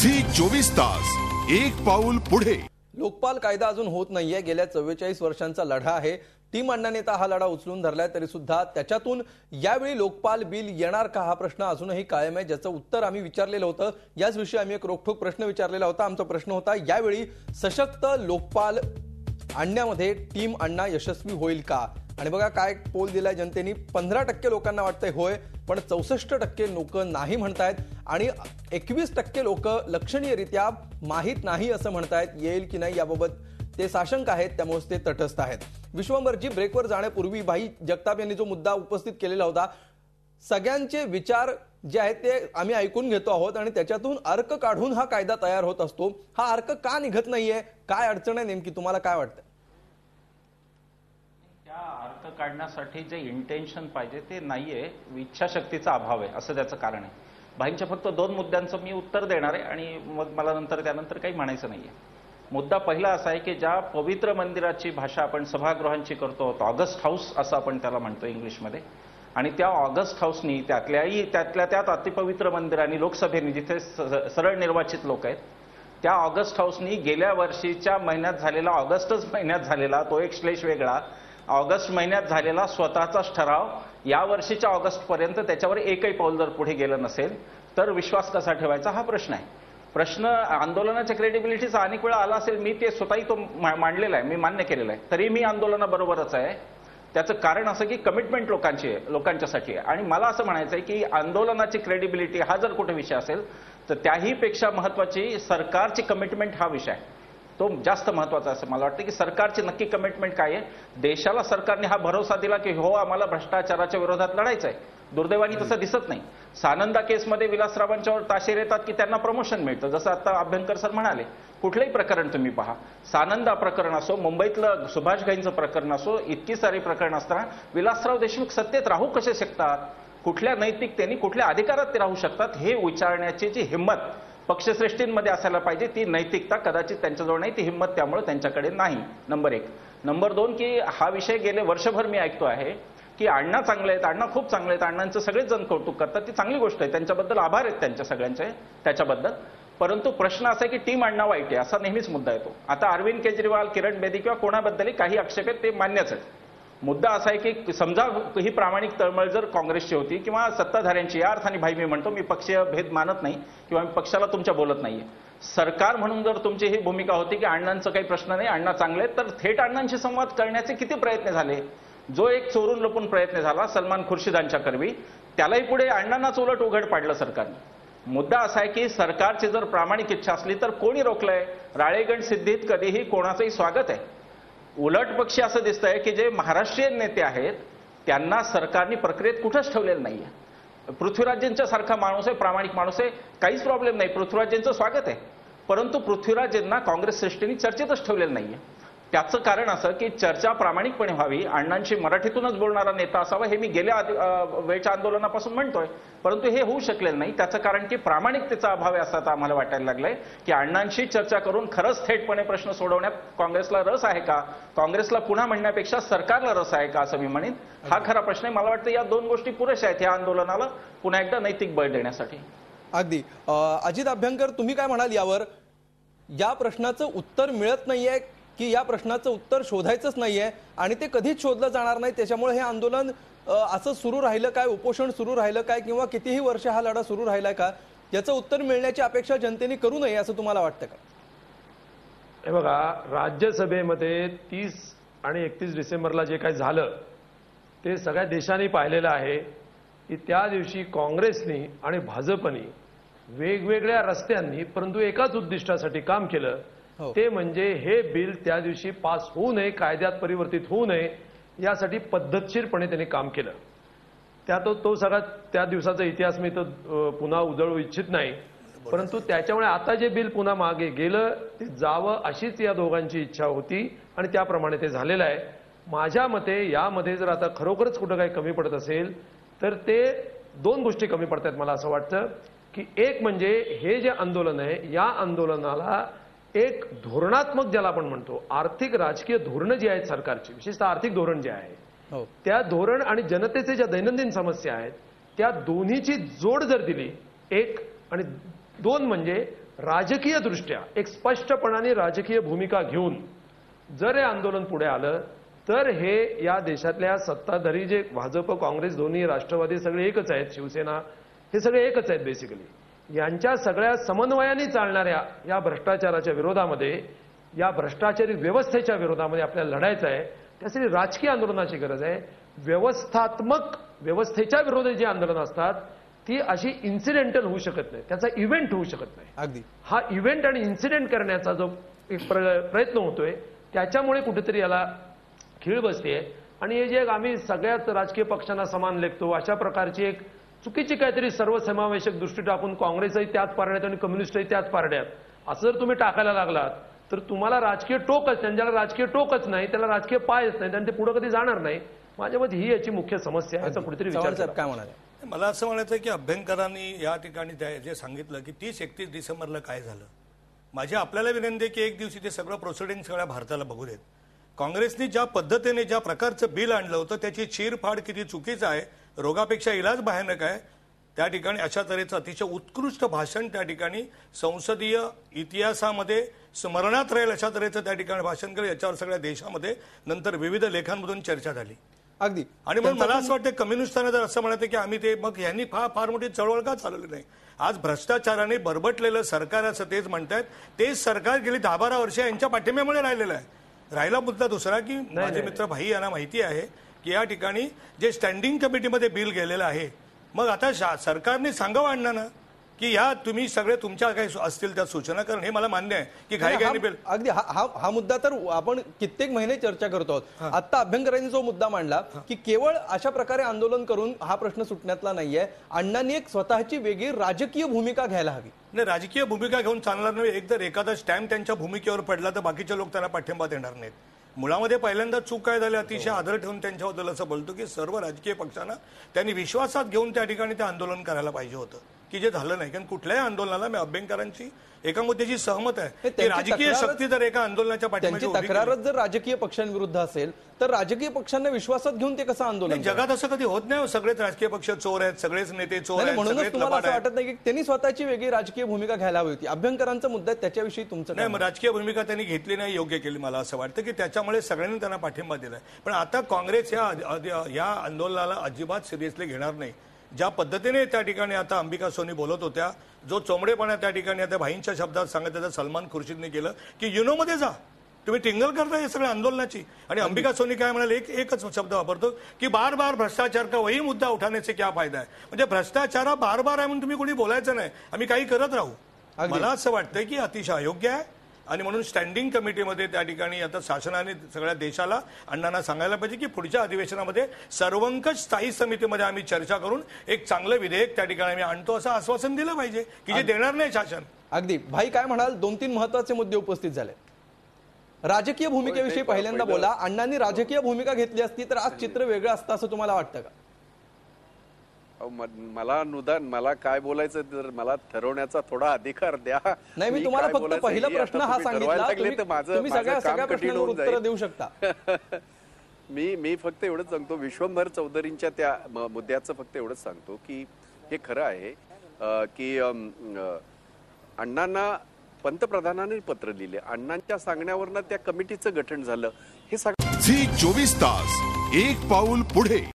Zee 24 तास, एक पाऊल पुढे। लोकपाल कायदा अजून होत नाहीये। गेल्या 44 वर्षांचा लढा आहे। टीम अण्णा नेता हा लढा उचलून धरलाय, तरी सुद्धा त्याच्यातून यावेळी लोकपाल बिल येणार का हा प्रश्न अजूनही कायम आहे, ज्याचं उत्तर आम्ही विचारलेलं होतं। याच विषयी आम्ही एक रोखठोक प्रश्न विचारलेला होता। आमचा प्रश्न होता, यावेळी सशक्त लोकपाल आणण्यामध्ये टीम अण्णा यशस्वी होईल का? आणि बघा काय पोल दिलाय जनतेने। 15% लोकांना वाटतंय होय, पण 64% लोक नाही म्हणतायत आणि 21% लोक लक्षणीयरित्या माहीत नाही असं म्हणतायत। येईल की नाही याबाबत ते साशंक आहेत, त्यामुळे ते तटस्थ आहेत। विश्वंभरजी, ब्रेकवर जाण्यापूर्वी भाई जगताप यांनी जो मुद्दा उपस्थित केलेला होता, सगळ्यांचे विचार जे आहेत ते आम्ही ऐकून घेतो आहोत आणि त्याच्यातून अर्क काढून हा कायदा तयार होत असतो। हा अर्क का निघत नाहीये? काय अडचण आहे नेमकी? तुम्हाला काय वाटतं? अर्थ काढण्यासाठी जे इंटेन्शन पाहिजे ते नाहीये, इच्छाशक्तीचा अभाव आहे असं त्याचं कारण आहे। भाईंच्या फक्त 2 मुद्द्यांचं मी उत्तर देणार आहे आणि मग मला त्यानंतर काही म्हणायचं नाहीये। मुद्दा पहिला असा आहे की ज्या पवित्र मंदिराची भाषा आपण सभागृहांची करतो, ऑगस्ट हाऊस असं आपण त्याला म्हणतो इंग्लिशमध्ये, आणि त्या ऑगस्ट हाऊसनी त्यातल्या त्यात अतिपवित्र मंदिरांनी लोकसभेने जिथे सरळ निर्वाचित लोक आहेत, त्या ऑगस्ट हाऊसनी गेल्या वर्षीच्या महिन्यात झालेला, ऑगस्टच महिन्यात झालेला तो एक श्लेष वेगळा, ऑगस्ट महिन्यात झालेला स्वतःचाच ठराव या वर्षीच्या ऑगस्ट पर्यंत त्याच्यावर एकही पाऊल जर पुढे गेलं नसेल तर विश्वास कसा ठेवायचा हा प्रश्न आहे। प्रश्न आंदोलनाच्या क्रेडिबिलिटीचा अनेक वेळा आला असेल, मी ते स्वतःही तो मांडलेला आहे, मी मान्य केलेला आहे, तरी मी आंदोलनाबरोबरच आहे। त्याचं कारण असं की कमिटमेंट लोकांच्यासाठी आहे आणि मला असं म्हणायचं आहे की आंदोलनाची क्रेडिबिलिटी हा जर कुठे विषय असेल तर त्याही पेक्षा महत्वाची सरकारची कमिटमेंट हा विषय आहे, तो जास्त महत्वाचा असं मला वाटतं की सरकारची नक्की कमिटमेंट काय आहे। देशाला सरकारने हा भरोसा दिला की हो आम्हाला भ्रष्टाचाराच्या विरोधात लढायचं आहे, दुर्दैवाने तसं दिसत नाही। सानंदा केसमध्ये विलासरावांच्यावर ताशेर येतात की त्यांना प्रमोशन मिळतं, जसं आता अभ्यंकर सर म्हणाले, कुठलंही प्रकरण तुम्ही पहा, सानंदा प्रकरण असो, मुंबईतलं सुभाष घाईंचं प्रकरण असो, इतकी सारी प्रकरण असताना विलासराव देशमुख सत्तेत राहू कसे शकतात, कुठल्या नैतिकतेने, कुठल्या अधिकारात ते राहू शकतात, हे विचारण्याची जी हिंमत पक्षश्रेष्ठींमध्ये असायला पाहिजे, ती नैतिकता कदाचित त्यांच्याजवळ नाही, ती हिंमत त्यामुळे त्यांच्याकडे नाही। नंबर 1। नंबर 2 की हा विषय गेले वर्षभर मी ऐकतो आहे की अण्णा चांगले आहेत, अण्णा खूप चांगले आहेत, अण्णांचं सगळेच जण कौतुक करतात, ती चांगली गोष्ट आहे, त्यांच्याबद्दल आभार आहेत त्यांच्या सगळ्यांचे त्याच्याबद्दल। परंतु प्रश्न असा आहे की टीम अण्णा वाईट आहे असा नेहमीच मुद्दा येतो। आता अरविंद केजरीवाल, किरण बेदी किंवा कोणाबद्दलही काही आक्षेप आहेत ते मान्यच आहेत। मुद्दा असा आहे की समजा ही प्रामाणिक तळमळ जर काँग्रेसची होती किंवा सत्ताधाऱ्यांची, या अर्थाने भाई मी म्हणतो, मी पक्षीय भेद मानत नाही किंवा मी पक्षाला तुमच्या बोलत नाहीये, सरकार म्हणून जर तुमची ही भूमिका होती की अण्णांचं काही प्रश्न नाही, अण्णा चांगले आहेत, तर थेट अण्णांशी संवाद करण्याचे किती प्रयत्न झाले। जो एक चोरून लपून प्रयत्न झाला सलमान खुर्शिदांच्या करवी, त्यालाही पुढे अण्णांनाच उलट उघड पाडलं सरकारने। मुद्दा असा आहे की सरकारची जर प्रामाणिक इच्छा असली तर कोणी रोखलंय? राळेगण सिद्धीत कधीही कोणाचंही स्वागत आहे। उलट पक्षी असं दिसतंय की जे महाराष्ट्रीयन नेते आहेत त्यांना सरकारने प्रक्रियेत कुठंच ठेवलेलं नाहीये। पृथ्वीराजेंच्या सारखा माणूस आहे, प्रामाणिक माणूस आहे, काहीच प्रॉब्लेम नाही, पृथ्वीराजेंचं स्वागत आहे, परंतु पृथ्वीराजेंना काँग्रेस श्रेष्ठींनी चर्चेतच ठेवलेलं नाहीये। त्याचं कारण असं की चर्चा प्रामाणिकपणे व्हावी, अण्णांशी मराठीतूनच बोलणारा नेता असावा, हे मी गेल्या वेळच्या आंदोलनापासून म्हणतोय, परंतु हे होऊ शकलेलं नाही। त्याचं कारण की प्रामाणिकतेचा अभाव आहे असं आता आम्हाला वाटायला लागलंय की अण्णांशी चर्चा करून खरंच थेटपणे प्रश्न सोडवण्यात काँग्रेसला रस आहे का, काँग्रेसला पुन्हा म्हणण्यापेक्षा सरकारला रस आहे का असं मी म्हणेन, हा खरा प्रश्न आहे। मला वाटतं या 2 गोष्टी पुरेशा आहेत या आंदोलनाला पुन्हा एकदा नैतिक बळ देण्यासाठी। अगदी। अजित अभ्यंकर, तुम्ही काय म्हणाल यावर? या प्रश्नाचं उत्तर मिळत नाहीये की या प्रश्नाचं उत्तर शोधायचंच नाहीये आणि ते कधीच शोधलं जाणार नाही, त्याच्यामुळे हे आंदोलन असं सुरू राहिलं काय, उपोषण सुरू राहिलं काय, किंवा कितीही वर्ष हा लढा सुरू राहिला का, याचं उत्तर मिळण्याची अपेक्षा जनतेने करू नये असं तुम्हाला वाटतं का? हे बघा, राज्यसभेमध्ये 30 आणि 31 डिसेंबरला जे काही झालं ते सगळ्या देशाने पाहिलेलं आहे की त्या दिवशी काँग्रेसनी आणि भाजपनी वेगवेगळ्या रस्त्यांनी परंतु एकाच उद्दिष्टासाठी काम केलं, ते म्हणजे हे बिल त्या दिवशी पास होऊ नये, कायद्यात परिवर्तित होऊ नये यासाठी पद्धतशीरपणे त्यांनी काम केलं। तो सगळा त्या दिवसाचा इतिहास मी तर पुन्हा उजळू इच्छित नाही, परंतु त्याच्यामुळे आता जे बिल पुन्हा मागे गेलं ते जावं अशीच या दोघांची इच्छा होती आणि त्याप्रमाणे ते झालेलं आहे। माझ्या मते यामध्ये जर आता खरोखरच कुठं काही कमी पडत असेल तर ते 2 गोष्टी कमी पडतात मला असं वाटतं की एक म्हणजे हे जे आंदोलन आहे या आंदोलनाला एक धोरणात्मक, ज्याला आपण म्हणतो आर्थिक राजकीय धोरणं जी आहेत सरकारची, विशेषतः आर्थिक धोरण जे आहे त्या धोरण आणि जनतेचे ज्या दैनंदिन समस्या आहेत त्या दोन्हीची जोड जर दिली, 1 आणि 2 म्हणजे राजकीय दृष्ट्या एक स्पष्टपणाने राजकीय भूमिका घेऊन जर हे आंदोलन पुढे आलं तर हे या देशातल्या सत्ताधारी जे भाजप काँग्रेस दोन्ही राष्ट्रवादी सगळे एकच आहेत, शिवसेना हे सगळे एकच आहेत बेसिकली, यांच्या सगळ्या समन्वयाने चालणाऱ्या या भ्रष्टाचाराच्या विरोधामध्ये, या भ्रष्टाचारी व्यवस्थेच्या विरोधामध्ये आपल्याला लढायचं आहे. त्यासाठी राजकीय आंदोलनाची गरज आहे. व्यवस्थात्मक व्यवस्थेच्या विरोधात जी आंदोलनं असतात ती अशी इन्सिडेंटल होऊ शकत नाही, त्याचा इव्हेंट होऊ शकत नाही. अगदी हा इव्हेंट आणि इन्सिडेंट करण्याचा जो एक प्रयत्न होतोय त्याच्यामुळे कुठेतरी याला खीळ बसतेय. आणि हे जे आम्ही सगळ्याच राजकीय पक्षांना समान लेखतो अशा प्रकारची एक चुकीची काहीतरी सर्वसमावेशक दृष्टी टाकून काँग्रेसही त्याच पारड्यात आणि कम्युनिस्टही त्याच पारड्यात असं जर तुम्ही टाकायला लागलात तर तुम्हाला राजकीय टोकच, ज्याला राजकीय टोकच नाही त्याला राजकीय पायच नाही आणि ते पुढे कधी जाणार नाही. माझ्या मते ही याची मुख्य समस्या आहे. याचा कुठेतरी विचार सावंत काय म्हणाले? मला असं म्हणायचं की अभ्यंकरांनी या ठिकाणी जे सांगितलं की 30-31 डिसेंबरला काय झालं, माझी आपल्याला विनंती आहे की एक दिवशी ते सगळं प्रोसिडिंग सगळ्या भारताला बघू देत. काँग्रेसने ज्या पद्धतीने ज्या प्रकारचं बिल आणलं होतं त्याची चीरफाड किती चुकीचं आहे, रोगापेक्षा इलाज भयानक आहे. त्या ठिकाणी अशा तऱ्हेचं अतिशय उत्कृष्ट भाषण त्या ठिकाणी संसदीय इतिहासामध्ये स्मरणात राहील अशा तऱ्हेचं त्या ठिकाणी भाषण केलं. याच्यावर सगळ्या देशामध्ये नंतर विविध लेखांमधून चर्चा झाली. अगदी. आणि म्हणून मला असं वाटतं कम्युनिस्टांना जर असं म्हणायचं की आम्ही ते, मग यांनी फार मोठी चळवळ का चालवली नाही. आज भ्रष्टाचाराने बरबटलेलं सरकार असं तेच म्हणतात, तेच सरकार गेली 10-12 वर्ष यांच्या पाठिंब्यामुळे राहिलेलं आहे. राहिला मुद्दा दुसरा की माझे मित्र भाई यांना माहिती आहे की या ठिकाणी जे स्टँडिंग कमिटीमध्ये बिल गेलेलं आहे, मग आता सरकारने सांगावं अण्णांना की या तुम्ही सगळे तुमच्या काही असतील त्या सूचना करून, हे मला मान्य आहे की घाईघाईने बिल. अगदी हा मुद्दा तर आपण कित्येक महिने चर्चा करतो आहोत. आता अभ्यंकरांनी जो मुद्दा मांडला की केवळ अशा प्रकारे आंदोलन करून हा प्रश्न सुटण्यातला नाहीये, अण्णांनी एक स्वतःची वेगळी राजकीय भूमिका घ्यायला हवी. नाही, राजकीय भूमिका घेऊन चालणार नाही. एकदा एखादा स्टॅम्प त्यांच्या भूमिकेवर पडला तर बाकीचे लोक त्यांना पाठिंबा देणार नाहीत. मुळामध्ये पहिल्यांदा चूक काय झाली, अतिशय आदर ठेवून त्यांच्याबद्दल असं बोलतो की सर्व राजकीय पक्षांना त्यांनी विश्वासात घेऊन त्या ठिकाणी ते आंदोलन करायला पाहिजे होतं, की जे झालं नाही. कारण कुठल्याही आंदोलनाला मी अभ्यंकरांची एका मुद्द्याची सहमत आहे की राजकीय शक्ती जर एका आंदोलनाच्या पाठीमागे त्यांची तक्रारच जर राजकीय पक्षांविरुद्ध असेल तर राजकीय पक्षांना विश्वासात घेऊन ते कसं आंदोलन? जगात असं कधी होत नाही. सगळेच राजकीय पक्ष चोर आहेत, सगळेच नेते चोर आहेत. म्हणूनच तुम्हाला असं वाटत नाही की त्यांनी स्वतःची वेगळी राजकीय भूमिका घ्यायला हवी होती? अभ्यंकरांचा मुद्दा त्याच्याविषयी तुमचं नाही, राजकीय भूमिका त्यांनी घेतली नाही, योग्य केली. मला असं वाटतं की त्याच्यामुळे सगळ्यांनी त्यांना पाठिंबा दिलाय. पण आता काँग्रेस या आंदोलनाला अजिबात सिरियसली घेणार नाही. ज्या पद्धतीने त्या ठिकाणी आता अंबिका सोनी बोलत होत्या, जो चोंबडेपणा त्या ठिकाणी आता भाईंच्या शब्दात सांगितलं सलमान खुर्शीदने केलं की युनोमध्ये जा, तुम्ही टिंगल करताय सगळ्या आंदोलनाची. आणि अंबिका सोनी काय म्हणाले, एकच शब्द वापरतो की बार बार भ्रष्टाचार का वही मुद्दा उठाने से क्या फायदा है. म्हणजे भ्रष्टाचार बार बार आहे म्हणून तुम्ही कोणी बोलायचं नाही, आम्ही काही करत राहू. मला असं वाटतं की अतिशय अयोग्य आहे. आणि म्हणून स्टँडिंग कमिटीमध्ये त्या ठिकाणी आता शासनाने सगळ्या देशाला अण्णांना सांगायला पाहिजे की पुढच्या अधिवेशनामध्ये सर्वंकष स्थायी समितीमध्ये आम्ही चर्चा करून एक चांगलं विधेयक त्या ठिकाणी आम्ही आणतो असं आश्वासन दिलं पाहिजे की जे देणार नाही शासन. अगदी. भाई काय म्हणाल? 2-3 महत्वाचे मुद्दे उपस्थित झाले. राजकीय भूमिकेविषयी पहिल्यांदा बोला. अण्णांनी राजकीय भूमिका घेतली असती तर आज चित्र वेगळं असतं असं तुम्हाला वाटतं का? मला काय बोलायचं तर मला ठरवण्याचा थोडा अधिकार द्या. नाही, मी तुम्हाला फक्त पहिला प्रश्न हा सांगितला, तुम्ही सगळ्या प्रश्नांवर उत्तर देऊ शकता. मी फक्त एवढंच सांगतो, विश्वंभर चौधरींच्या त्या मुद्द्याचं फक्त एवढंच सांगतो की हे खरं आहे की अण्णांना पंतप्रधानांनी पत्र लिहिले, अण्णांच्या सांगण्यावरनं त्या कमिटीचं गठन झालं. हे झी 24 तास एक पाऊल पुढे.